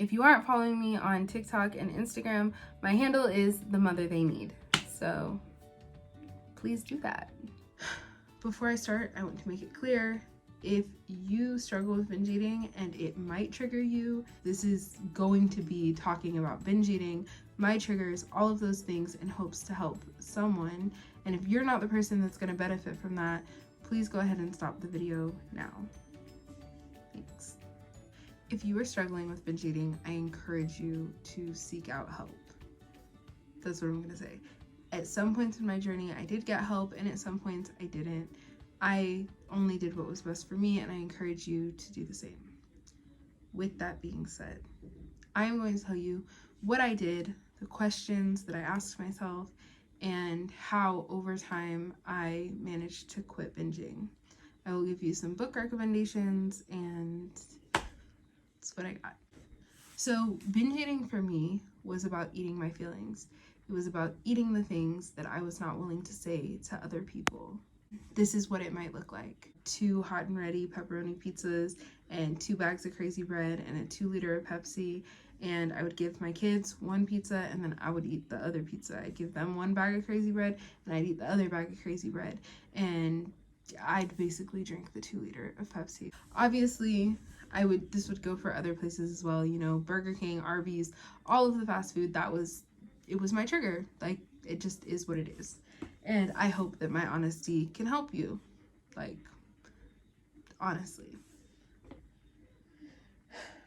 If you aren't following me on TikTok and Instagram, my handle is the mother they need. So please do that. Before I start, I want to make it clear, if you struggle with binge eating and it might trigger you, this is going to be talking about binge eating, my triggers, all of those things in hopes to help someone. And if you're not the person that's going to benefit from that, please go ahead and stop the video now. Thanks. If you are struggling with binge eating, I encourage you to seek out help. That's what I'm going to say. At some points in my journey, I did get help, and at some points I didn't. I only did what was best for me, and I encourage you to do the same. With that being said, I am going to tell you what I did, the questions that I asked myself, and how over time I managed to quit binging. I will give you some book recommendations, and that's what I got. So binge eating for me was about eating my feelings. It was about eating the things that I was not willing to say to other people. This is what it might look like: 2 hot and ready pepperoni pizzas and 2 bags of crazy bread and a 2-liter of Pepsi. And I would give my kids 1 pizza, and then I would eat the other pizza. I'd give them 1 bag of crazy bread, and I'd eat the other bag of crazy bread. And I'd basically drink the 2-liter of Pepsi. Obviously, this would go for other places as well, you know, Burger King, Arby's, all of the fast food. It was my trigger. Like, it just is what it is. And I hope that my honesty can help you. Like, honestly.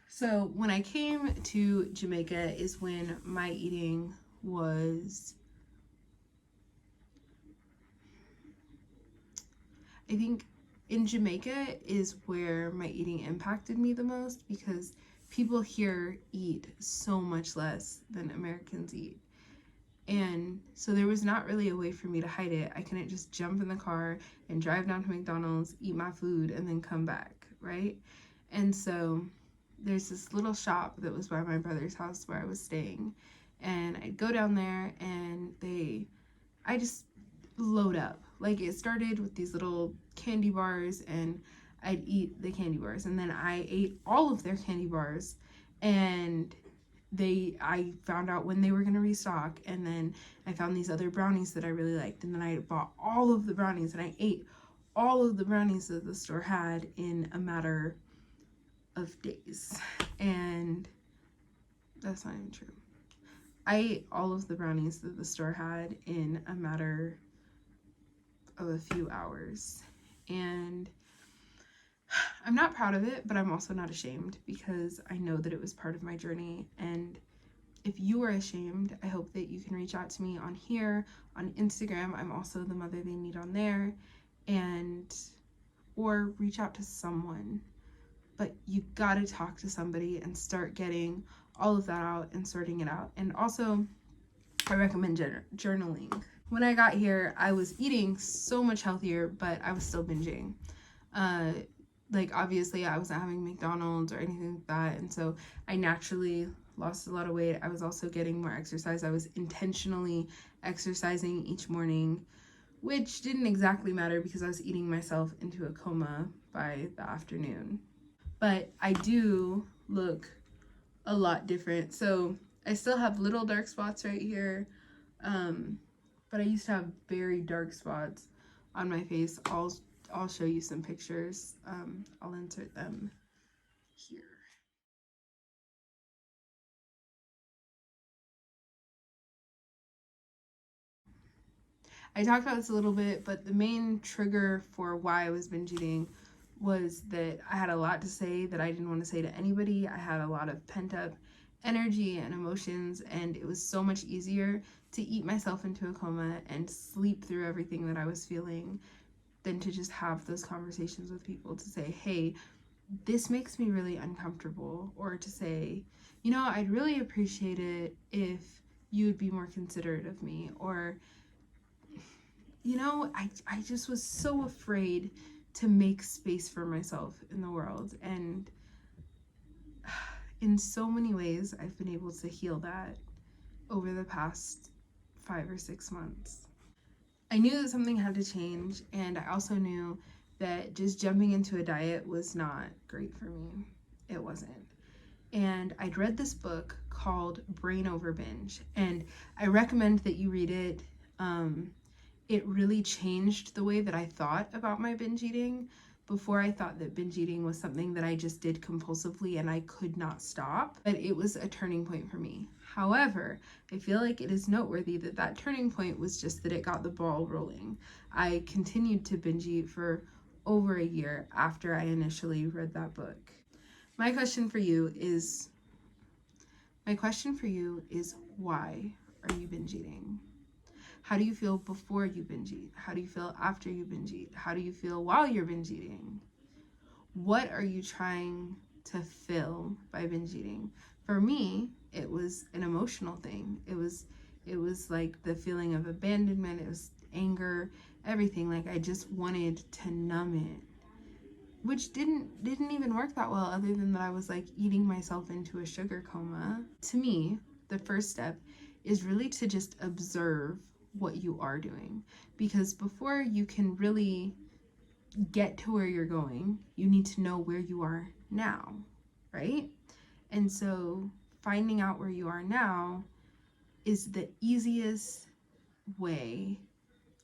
So when I came to Jamaica is when my eating was, I think in Jamaica is where my eating impacted me the most, because people here eat so much less than Americans eat. And so there was not really a way for me to hide it. I couldn't just jump in the car and drive down to McDonald's, eat my food, and then come back, right? And so there's this little shop that was by my brother's house where I was staying. And I'd go down there and I just load up. Like, it started with these little candy bars, and I'd eat the candy bars. And then I ate all of their candy bars, and I found out when they were going to restock, and then I found these other brownies that I really liked, and then I bought all of the brownies, and I ate all of the brownies that the store had in a matter of days. And that's not even true. I ate all of the brownies that the store had in a matter of a few hours, and I'm not proud of it, but I'm also not ashamed, because I know that it was part of my journey. And if you are ashamed, I hope that you can reach out to me on here, on Instagram. I'm also the mother they need on there, or reach out to someone. But you gotta talk to somebody and start getting all of that out and sorting it out. And also, I recommend journaling. When I got here, I was eating so much healthier, but I was still binging. Like, obviously I wasn't having McDonald's or anything like that, and so I naturally lost a lot of weight. I was also getting more exercise. I was intentionally exercising each morning, which didn't exactly matter because I was eating myself into a coma by the afternoon. But I do look a lot different. So I still have little dark spots right here, but I used to have very dark spots on my face. I'll show you some pictures. I'll insert them here. I talked about this a little bit, but the main trigger for why I was binge eating was that I had a lot to say that I didn't want to say to anybody. I had a lot of pent up energy and emotions, and it was so much easier to eat myself into a coma and sleep through everything that I was feeling than to just have those conversations with people to say, hey, this makes me really uncomfortable, or to say, you know, I'd really appreciate it if you would be more considerate of me, or, you know, I just was so afraid to make space for myself in the world. And in so many ways, I've been able to heal that over the past 5 or 6 months. I knew that something had to change, and I also knew that just jumping into a diet was not great for me. It wasn't. and I'd read this book called Brain Over Binge, and I recommend that you read it. It really changed the way that I thought about my binge eating. Before, I thought that binge eating was something that I just did compulsively and I could not stop, but it was a turning point for me. However, I feel like it is noteworthy that that turning point was just that it got the ball rolling. I continued to binge eat for over a year after I initially read that book. My question for you is why are you binge eating? How do you feel before you binge eat? How do you feel after you binge eat? How do you feel while you're binge eating? What are you trying to fill by binge eating? For me, it was an emotional thing. It was like the feeling of abandonment, it was anger, everything. Like I just wanted to numb it, which didn't even work that well, other than that I was like eating myself into a sugar coma. To me, the first step is really to just observe what you are doing, because before you can really get to where you're going, you need to know where you are now, right? And so finding out where you are now is the easiest way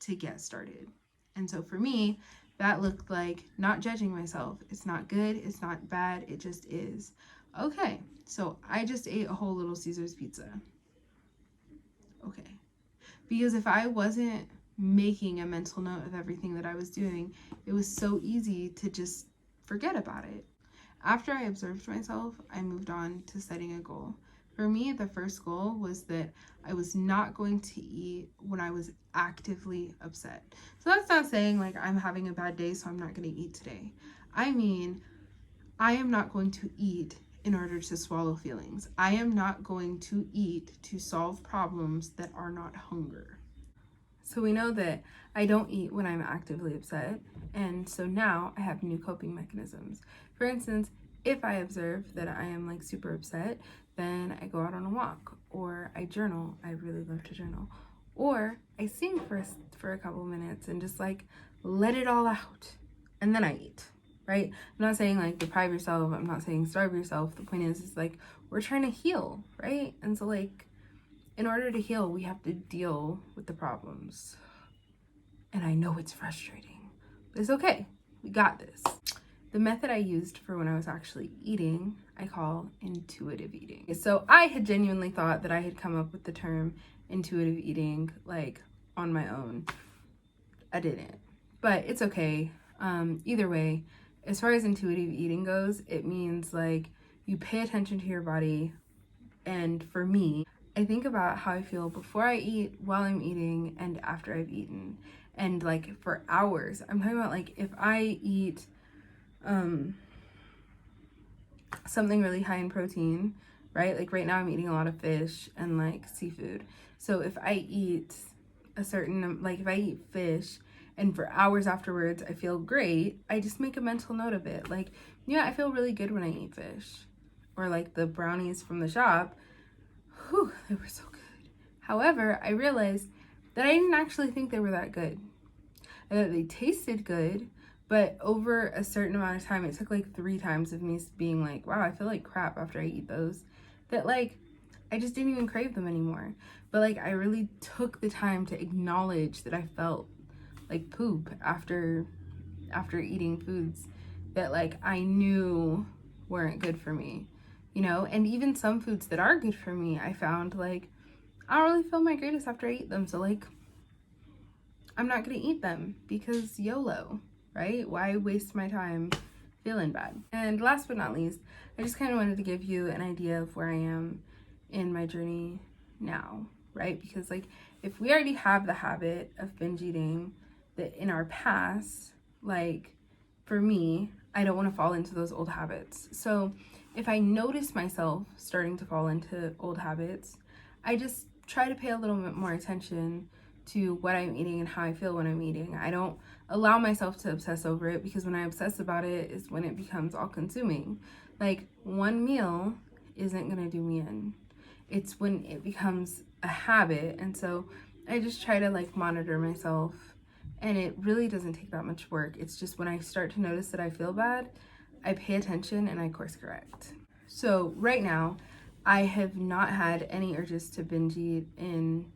to get started. And so for me, that looked like not judging myself. It's not good, it's not bad, it just is. Okay, so I just ate a whole Little Caesars pizza. Okay. Because if I wasn't making a mental note of everything that I was doing, it was so easy to just forget about it. After I observed myself, I moved on to setting a goal. For me, the first goal was that I was not going to eat when I was actively upset. So that's not saying like I'm having a bad day, so I'm not going to eat today. I mean, I am not going to eat in order to swallow feelings. I am not going to eat to solve problems that are not hunger. So we know that I don't eat when I'm actively upset, and so now I have new coping mechanisms. For instance, if I observe that I am like super upset, then I go out on a walk, or I journal. I really love to journal. Or I sing for a couple minutes and just like let it all out, and then I eat. Right? I'm not saying like deprive yourself. I'm not saying starve yourself. The point is like we're trying to heal, right? And so like in order to heal, we have to deal with the problems. And I know it's frustrating, but it's okay. We got this. The method I used for when I was actually eating, I call intuitive eating. So I had genuinely thought that I had come up with the term intuitive eating like on my own. I didn't, but it's okay. Either way, as far as intuitive eating goes, it means like you pay attention to your body. And for me, I think about how I feel before I eat, while I'm eating, and after I've eaten. And like for hours, I'm talking about like if I eat something really high in protein, right? Like right now I'm eating a lot of fish and like seafood. So if I eat if I eat fish and for hours afterwards I feel great, I just make a mental note of it. Like, yeah, I feel really good when I eat fish. Or like the brownies from the shop, whew, they were so good. However, I realized that I didn't actually think they were that good. And that they tasted good, but over a certain amount of time, it took like 3 times of me being like, wow, I feel like crap after I eat those, that like I just didn't even crave them anymore. But like I really took the time to acknowledge that I felt like poop after eating foods that like I knew weren't good for me, you know? And even some foods that are good for me, I found like I don't really feel my greatest after I eat them. So like I'm not gonna eat them because YOLO, right? Why waste my time feeling bad? And last but not least, I just kind of wanted to give you an idea of where I am in my journey now, right? Because like if we already have the habit of binge eating that in our past, like for me, I don't want to fall into those old habits. So if I notice myself starting to fall into old habits, I just try to pay a little bit more attention to what I'm eating and how I feel when I'm eating. I don't allow myself to obsess over it, because when I obsess about it is when it becomes all consuming. Like one meal isn't gonna do me in. It's when it becomes a habit. And so I just try to like monitor myself, and it really doesn't take that much work. It's just when I start to notice that I feel bad, I pay attention and I course correct. So right now, I have not had any urges to binge eat in,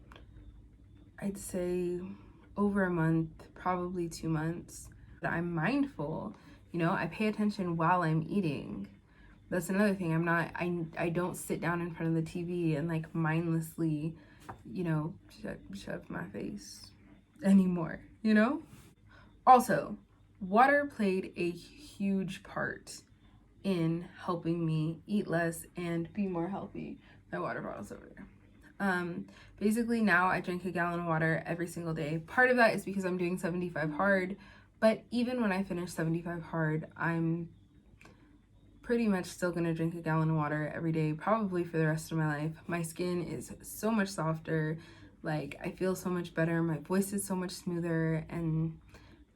I'd say, over a month, probably 2 months. I'm mindful, you know, I pay attention while I'm eating. That's another thing. I don't sit down in front of the TV and like mindlessly, you know, shove my face anymore, you know? Also, water played a huge part in helping me eat less and be more healthy. My water bottle's over there. Basically now I drink a gallon of water every single day. Part of that is because I'm doing 75 hard, but even when I finish 75 hard, I'm pretty much still gonna drink a gallon of water every day, probably for the rest of my life. My skin is so much softer, like I feel so much better, my voice is so much smoother, and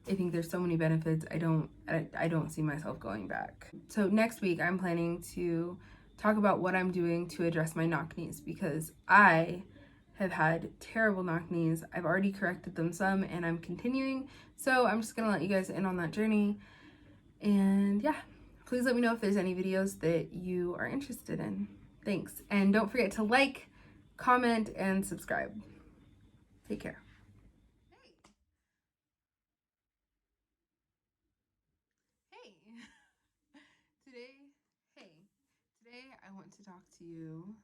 I think there's so many benefits. I don't see myself going back. So next week I'm planning to talk about what I'm doing to address my knock knees, because I have had terrible knock knees. I've already corrected them some and I'm continuing. So I'm just gonna let you guys in on that journey. And yeah, please let me know if there's any videos that you are interested in. Thanks. And don't forget to like, comment, and subscribe. Take care. Hey. Today, hey. Today I want to talk to you